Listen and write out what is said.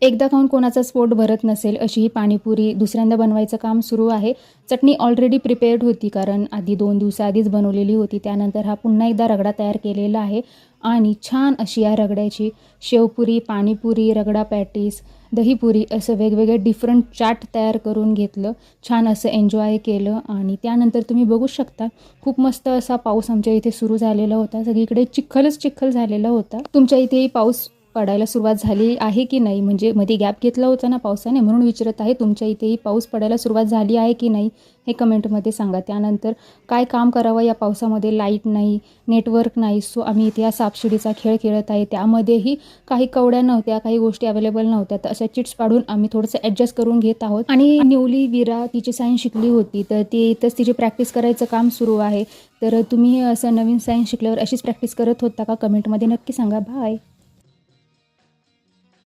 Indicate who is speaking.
Speaker 1: एकदा खाऊन कोणाचाच पोट भरत नसेल अशी ही पाणीपुरी दुसऱ्यांदा बनवायचं काम सुरू आहे. चटणी ऑलरेडी प्रिपेअर्ड होती, कारण आधी 2 दिवसाआधीच बनवलेली होती. त्यानंतर हा पुन्हा एकदा रगडा तयार केलेला आहे आणि छान अशी या रगड्याची शेवपुरी, पाणीपुरी, रगडा पॅटीस, दहीपुरी असं वेगवेगळे डिफरंट चाट तयार करून घेतलं. छान असं एन्जॉय केलं आणि त्यानंतर तुम्ही बघू शकता खूप मस्त असा पाऊस आमच्या इथे सुरू झालेला होता. सगळीकडे चिखलच चिखल झालेला होता. तुमच्या इथेही पाऊस पडायला सुरुवात झाली आहे की नाही? म्हणजे मध्ये गॅप घेतला होता ना पावसाने, म्हणून विचारत आहे. तुमच्या इथेही पाऊस पडायला सुरुवात झाली आहे की नाही हे कमेंटमध्ये सांगा. त्यानंतर काय काम करावं या पावसामध्ये? लाईट नाही, नेटवर्क नाही. सो आम्ही इथे या सापशिडीचा खेळ खेळत आहे. त्यामध्येही काही कवड्या नव्हत्या, काही गोष्टी अवेलेबल नव्हत्या. तर अशा चिट्स पाडून आम्ही थोडंसं ॲडजस्ट करून घेत आहोत. आणि न्यूली विरा तिची सायन्स शिकली होती, तर ती इथंच तिची प्रॅक्टिस करायचं काम सुरू आहे. तर तुम्ही असं नवीन सायन्स शिकल्यावर अशीच प्रॅक्टिस करत होता का? कमेंटमध्ये नक्की सांगा. बाय.